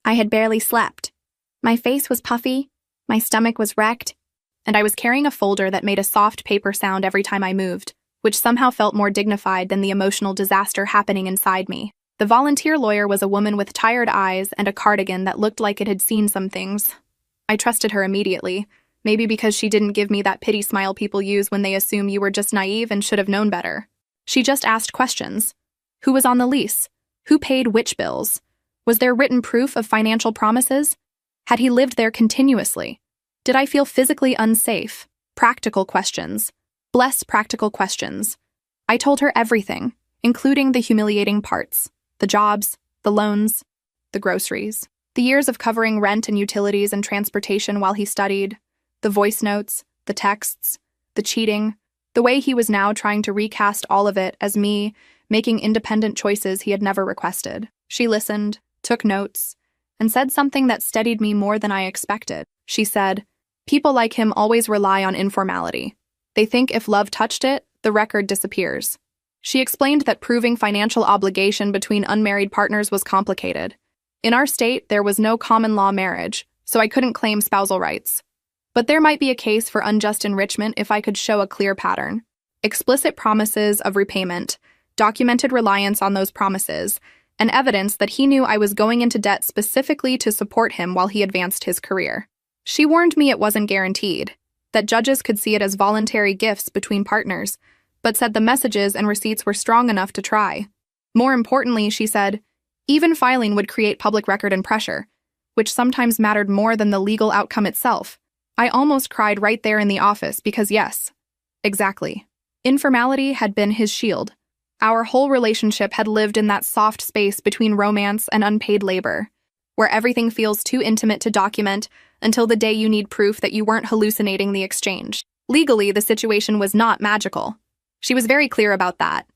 [SPEAKER 1] I had barely slept. My face was puffy, my stomach was wrecked, and I was carrying a folder that made a soft paper sound every time I moved, which somehow felt more dignified than the emotional disaster happening inside me. The volunteer lawyer was a woman with tired eyes and a cardigan that looked like it had seen some things. I trusted her immediately. Maybe because she didn't give me that pity smile people use when they assume you were just naive and should have known better. She just asked questions. Who was on the lease? Who paid which bills? Was there written proof of financial promises? Had he lived there continuously? Did I feel physically unsafe? Practical questions. Bless practical questions. I told her everything, including the humiliating parts. The jobs, the loans, the groceries. The years of covering rent and utilities and transportation while he studied. The voice notes, the texts, the cheating, the way he was now trying to recast all of it as me, making independent choices he had never requested. She listened, took notes, and said something that steadied me more than I expected. She said, "People like him always rely on informality. They think if love touched it, the record disappears." She explained that proving financial obligation between unmarried partners was complicated. In our state, there was no common law marriage, so I couldn't claim spousal rights. But there might be a case for unjust enrichment if I could show a clear pattern. Explicit promises of repayment, documented reliance on those promises, and evidence that he knew I was going into debt specifically to support him while he advanced his career. She warned me it wasn't guaranteed, that judges could see it as voluntary gifts between partners, but said the messages and receipts were strong enough to try. More importantly, she said, even filing would create public record and pressure, which sometimes mattered more than the legal outcome itself. I almost cried right there in the office because yes, exactly. Informality had been his shield. Our whole relationship had lived in that soft space between romance and unpaid labor, where everything feels too intimate to document until the day you need proof that you weren't hallucinating the exchange. Legally, the situation was not magical. She was very clear about that.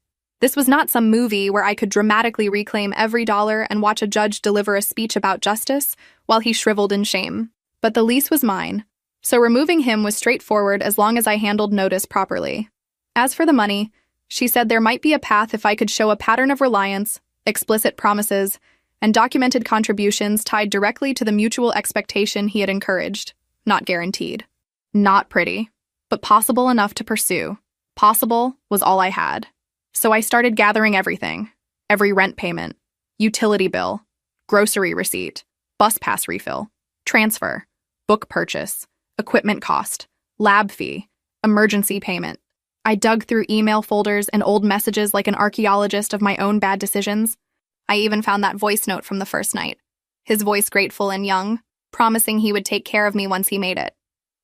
[SPEAKER 1] This was not some movie where I could dramatically reclaim every dollar and watch a judge deliver a speech about justice while he shriveled in shame. But the lease was mine. So removing him was straightforward as long as I handled notice properly. As for the money, she said there might be a path if I could show a pattern of reliance, explicit promises, and documented contributions tied directly to the mutual expectation he had encouraged, not guaranteed. Not pretty, but possible enough to pursue. Possible was all I had. So I started gathering everything. Every rent payment, utility bill, grocery receipt, bus pass refill, transfer, book purchase, equipment cost, lab fee, emergency payment. I dug through email folders and old messages like an archaeologist of my own bad decisions. I even found that voice note from the first night. His voice grateful and young, promising he would take care of me once he made it.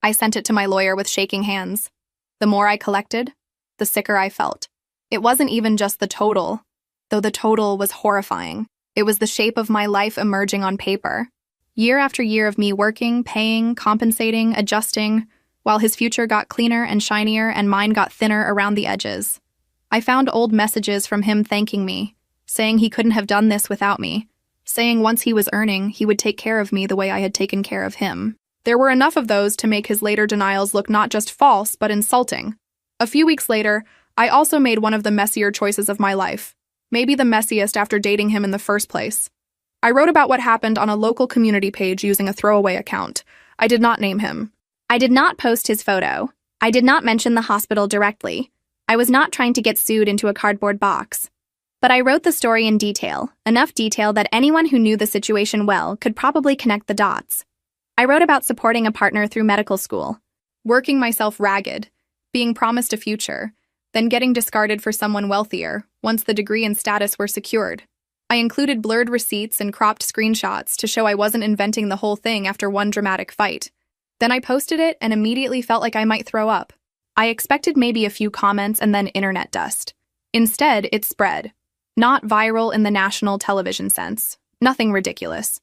[SPEAKER 1] I sent it to my lawyer with shaking hands. The more I collected, the sicker I felt. It wasn't even just the total, though the total was horrifying. It was the shape of my life emerging on paper. Year after year of me working, paying, compensating, adjusting, while his future got cleaner and shinier and mine got thinner around the edges. I found old messages from him thanking me, saying he couldn't have done this without me, saying once he was earning, he would take care of me the way I had taken care of him. There were enough of those to make his later denials look not just false, but insulting. A few weeks later, I also made one of the messier choices of my life, maybe the messiest after dating him in the first place. I wrote about what happened on a local community page using a throwaway account. I did not name him. I did not post his photo. I did not mention the hospital directly. I was not trying to get sued into a cardboard box. But I wrote the story in detail, enough detail that anyone who knew the situation well could probably connect the dots. I wrote about supporting a partner through medical school, working myself ragged, being promised a future, then getting discarded for someone wealthier once the degree and status were secured. I included blurred receipts and cropped screenshots to show I wasn't inventing the whole thing after one dramatic fight. Then I posted it and immediately felt like I might throw up. I expected maybe a few comments and then internet dust. Instead, it spread. Not viral in the national television sense, nothing ridiculous,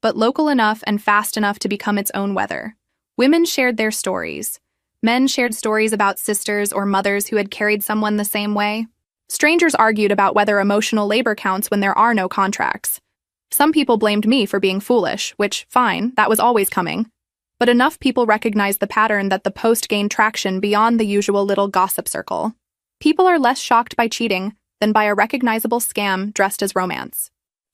[SPEAKER 1] but local enough and fast enough to become its own weather. Women shared their stories. Men shared stories about sisters or mothers who had carried someone the same way. Strangers argued about whether emotional labor counts when there are no contracts. Some people blamed me for being foolish, which, fine, that was always coming. But enough people recognized the pattern that the post gained traction beyond the usual little gossip circle. People are less shocked by cheating than by a recognizable scam dressed as romance.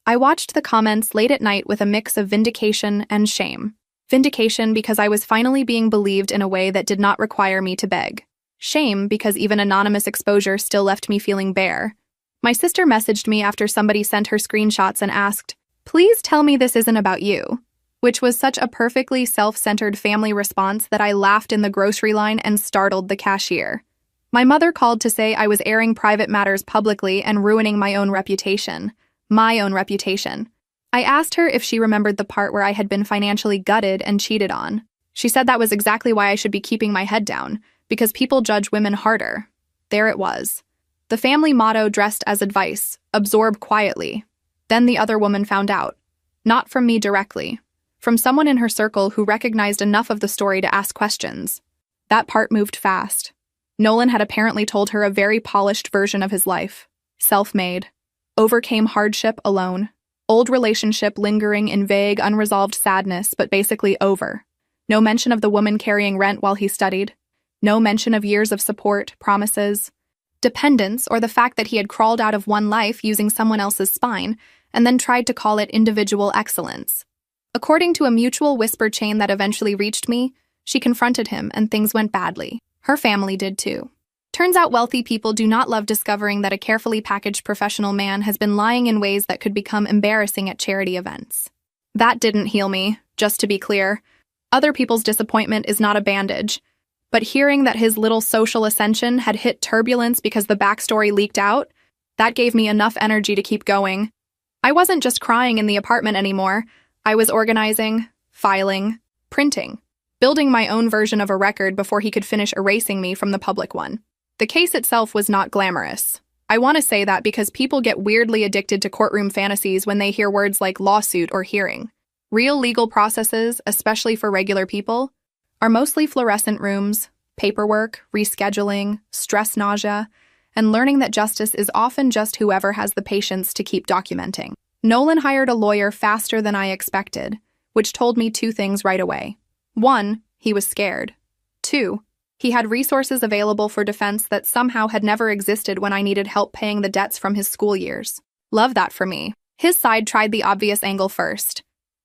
[SPEAKER 1] I watched the comments late at night with a mix of vindication and shame. Vindication because I was finally being believed in a way that did not require me to beg. Shame because even anonymous exposure still left me feeling bare. My sister messaged me after somebody sent her screenshots and asked, "Please tell me this isn't about you," which was such a perfectly self-centered family response that I laughed in the grocery line and startled the cashier. My mother called to say I was airing private matters publicly and ruining my own reputation. My own reputation. I asked her if she remembered the part where I had been financially gutted and cheated on. She said that was exactly why I should be keeping my head down, because people judge women harder. There it was. The family motto dressed as advice, absorb quietly. Then the other woman found out. Not from me directly. From someone in her circle who recognized enough of the story to ask questions. That part moved fast. Nolan had apparently told her a very polished version of his life. Self-made. Overcame hardship alone. Old relationship lingering in vague, unresolved sadness, but basically over. No mention of the woman carrying rent while he studied. No mention of years of support, promises, dependence, or the fact that he had crawled out of one life using someone else's spine and then tried to call it individual excellence. According to a mutual whisper chain that eventually reached me, she confronted him and things went badly. Her family did too. Turns out wealthy people do not love discovering that a carefully packaged professional man has been lying in ways that could become embarrassing at charity events. That didn't heal me, just to be clear. Other people's disappointment is not a bandage. But hearing that his little social ascension had hit turbulence because the backstory leaked out, that gave me enough energy to keep going. I wasn't just crying in the apartment anymore. I was organizing, filing, printing, building my own version of a record before he could finish erasing me from the public one. The case itself was not glamorous. I want to say that because people get weirdly addicted to courtroom fantasies when they hear words like lawsuit or hearing. Real legal processes, especially for regular people, are mostly fluorescent rooms, paperwork, rescheduling, stress nausea, and learning that justice is often just whoever has the patience to keep documenting. Nolan hired a lawyer faster than I expected, which told me two things right away. 1, he was scared. 2, he had resources available for defense that somehow had never existed when I needed help paying the debts from his school years. Love that for me. His side tried the obvious angle first.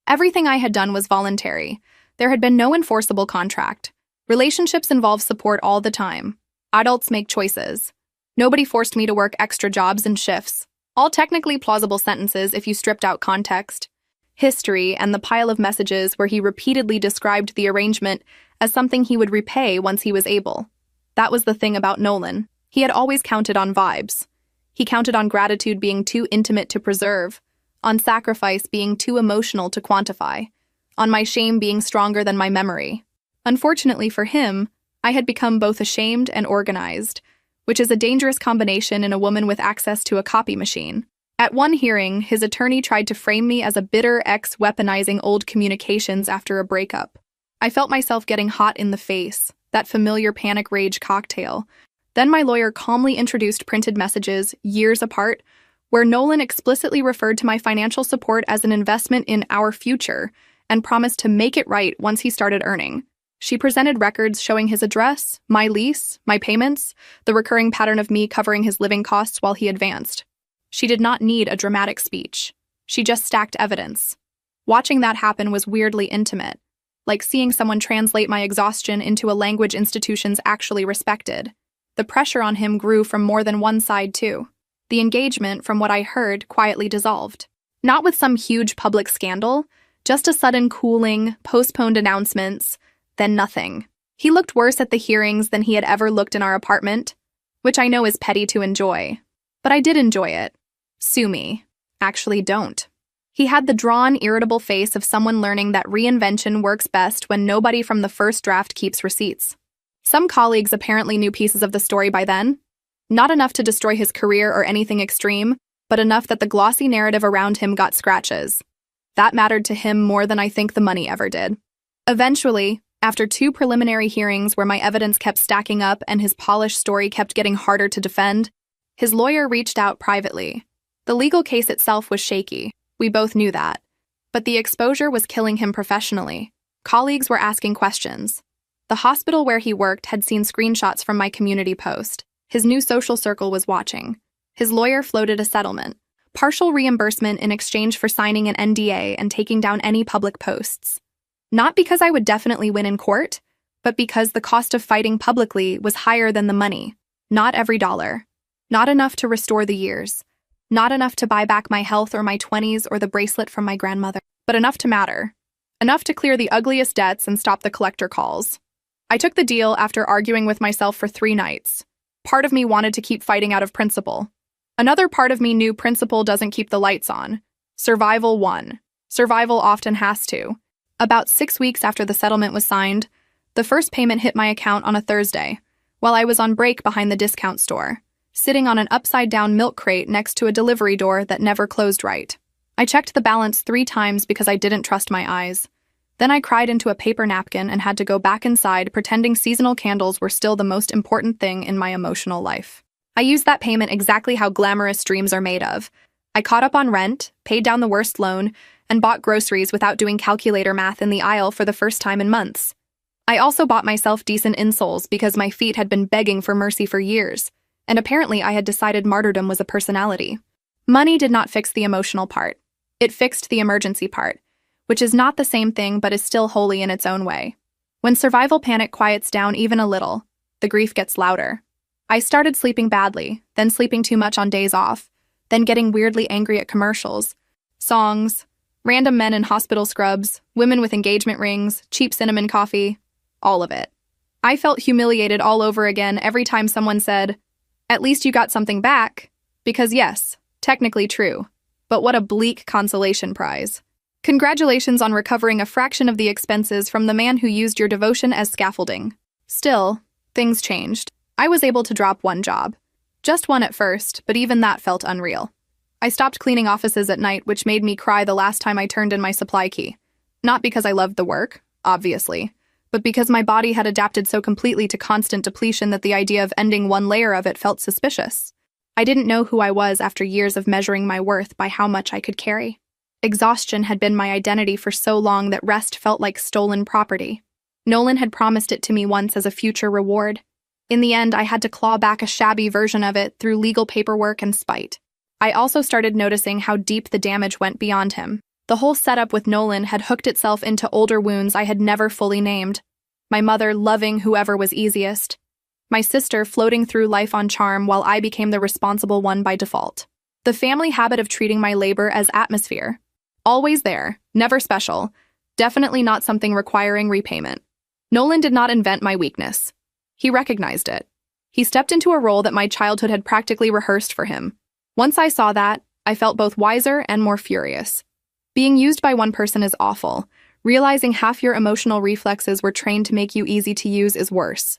[SPEAKER 1] Everything I had done was voluntary. There had been no enforceable contract. Relationships involve support all the time. Adults make choices. Nobody forced me to work extra jobs and shifts. All technically plausible sentences if you stripped out context. History and the pile of messages where he repeatedly described the arrangement as something he would repay once he was able. That was the thing about Nolan. He had always counted on vibes. He counted on gratitude being too intimate to preserve, on sacrifice being too emotional to quantify, on my shame being stronger than my memory. Unfortunately for him, I had become both ashamed and organized, which is a dangerous combination in a woman with access to a copy machine. At one hearing, his attorney tried to frame me as a bitter ex weaponizing old communications after a breakup. I felt myself getting hot in the face, that familiar panic rage cocktail. Then my lawyer calmly introduced printed messages, years apart, where Nolan explicitly referred to my financial support as an investment in our future and promised to make it right once he started earning. She presented records showing his address, my lease, my payments, the recurring pattern of me covering his living costs while he advanced. She did not need a dramatic speech. She just stacked evidence. Watching that happen was weirdly intimate, like seeing someone translate my exhaustion into a language institutions actually respected. The pressure on him grew from more than one side, too. The engagement, from what I heard, quietly dissolved. Not with some huge public scandal, just a sudden cooling, postponed announcements, then nothing. He looked worse at the hearings than he had ever looked in our apartment, which I know is petty to enjoy. But I did enjoy it. Sue me. Actually, don't. He had the drawn, irritable face of someone learning that reinvention works best when nobody from the first draft keeps receipts. Some colleagues apparently knew pieces of the story by then. Not enough to destroy his career or anything extreme, but enough that the glossy narrative around him got scratches. That mattered to him more than I think the money ever did. Eventually, after 2 preliminary hearings where my evidence kept stacking up and his polished story kept getting harder to defend, his lawyer reached out privately. The legal case itself was shaky. We both knew that. But the exposure was killing him professionally. Colleagues were asking questions. The hospital where he worked had seen screenshots from my community post. His new social circle was watching. His lawyer floated a settlement. Partial reimbursement in exchange for signing an NDA and taking down any public posts. Not because I would definitely win in court, but because the cost of fighting publicly was higher than the money. Not every dollar. Not enough to restore the years. Not enough to buy back my health or my 20s or the bracelet from my grandmother. But enough to matter. Enough to clear the ugliest debts and stop the collector calls. I took the deal after arguing with myself for 3 nights. Part of me wanted to keep fighting out of principle. Another part of me knew principle doesn't keep the lights on. Survival won. Survival often has to. About 6 weeks after the settlement was signed, the first payment hit my account on a Thursday, while I was on break behind the discount store, sitting on an upside-down milk crate next to a delivery door that never closed right. I checked the balance 3 times because I didn't trust my eyes. Then I cried into a paper napkin and had to go back inside pretending seasonal candles were still the most important thing in my emotional life. I used that payment exactly how glamorous dreams are made of. I caught up on rent, paid down the worst loan, and bought groceries without doing calculator math in the aisle for the first time in months. I also bought myself decent insoles because my feet had been begging for mercy for years, and apparently I had decided martyrdom was a personality. Money did not fix the emotional part. It fixed the emergency part, which is not the same thing but is still holy in its own way. When survival panic quiets down even a little, the grief gets louder. I started sleeping badly, then sleeping too much on days off, then getting weirdly angry at commercials, songs, random men in hospital scrubs, women with engagement rings, cheap cinnamon coffee, all of it. I felt humiliated all over again every time someone said, "At least you got something back," because yes, technically true, but what a bleak consolation prize. Congratulations on recovering a fraction of the expenses from the man who used your devotion as scaffolding. Still, things changed. I was able to drop one job. Just one at first, but even that felt unreal. I stopped cleaning offices at night, which made me cry the last time I turned in my supply key. Not because I loved the work, obviously, but because my body had adapted so completely to constant depletion that the idea of ending one layer of it felt suspicious. I didn't know who I was after years of measuring my worth by how much I could carry. Exhaustion had been my identity for so long that rest felt like stolen property. Nolan had promised it to me once as a future reward. In the end, I had to claw back a shabby version of it through legal paperwork and spite. I also started noticing how deep the damage went beyond him. The whole setup with Nolan had hooked itself into older wounds I had never fully named. My mother loving whoever was easiest. My sister floating through life on charm while I became the responsible one by default. The family habit of treating my labor as atmosphere. Always there, never special, definitely not something requiring repayment. Nolan did not invent my weakness. He recognized it. He stepped into a role that my childhood had practically rehearsed for him. Once I saw that, I felt both wiser and more furious. Being used by one person is awful. Realizing half your emotional reflexes were trained to make you easy to use is worse.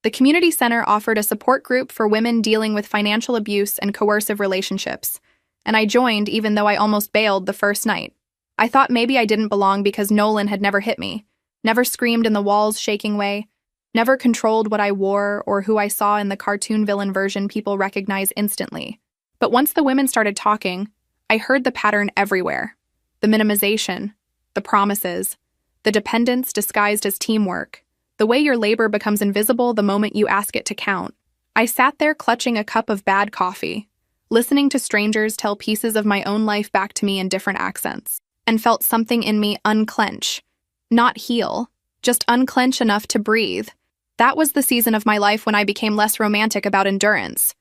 [SPEAKER 1] The community center offered a support group for women dealing with financial abuse and coercive relationships, and I joined even though I almost bailed the first night. I thought maybe I didn't belong because Nolan had never hit me, never screamed in the walls shaking way, never controlled what I wore or who I saw in the cartoon villain version people recognize instantly. But once the women started talking, I heard the pattern everywhere. The minimization, the promises, the dependence disguised as teamwork, the way your labor becomes invisible the moment you ask it to count. I sat there clutching a cup of bad coffee, listening to strangers tell pieces of my own life back to me in different accents, and felt something in me unclench, not heal, just unclench enough to breathe. That was the season of my life when I became less romantic about endurance.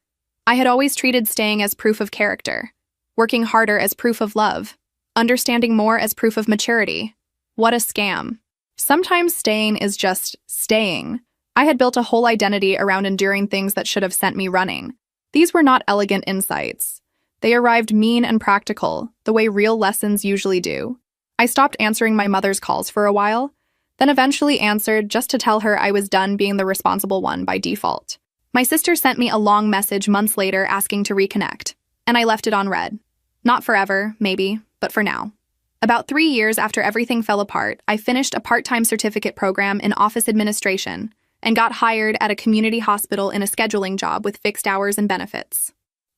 [SPEAKER 1] I had always treated staying as proof of character, working harder as proof of love, understanding more as proof of maturity. What a scam. Sometimes staying is just staying. I had built a whole identity around enduring things that should have sent me running. These were not elegant insights. They arrived mean and practical, the way real lessons usually do. I stopped answering my mother's calls for a while, then eventually answered just to tell her I was done being the responsible one by default. My sister sent me a long message months later asking to reconnect, and I left it on read. Not forever, maybe, but for now. About 3 years after everything fell apart, I finished a part-time certificate program in office administration and got hired at a community hospital in a scheduling job with fixed hours and benefits.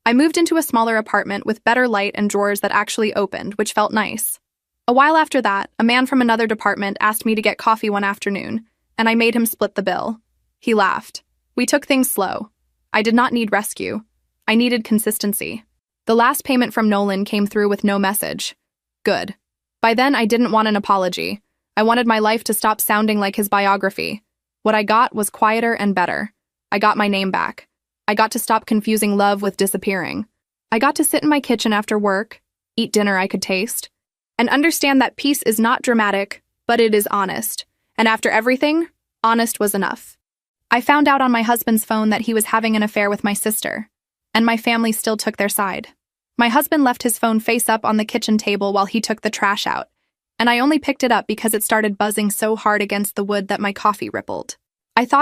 [SPEAKER 1] I moved into a smaller apartment with better light and drawers that actually opened, which felt nice. A while after that, a man from another department asked me to get coffee one afternoon, and I made him split the bill. He laughed. We took things slow. I did not need rescue. I needed consistency. The last payment from Nolan came through with no message. Good. By then, I didn't want an apology. I wanted my life to stop sounding like his biography. What I got was quieter and better. I got my name back. I got to stop confusing love with disappearing. I got to sit in my kitchen after work, eat dinner I could taste, and understand that peace is not dramatic, but it is honest. And after everything, honest was enough. I found out on my husband's phone that he was having an affair with my sister, and my family still took their side. My husband left his phone face up on the kitchen table while he took the trash out, and I only picked it up because it started buzzing so hard against the wood that my coffee rippled.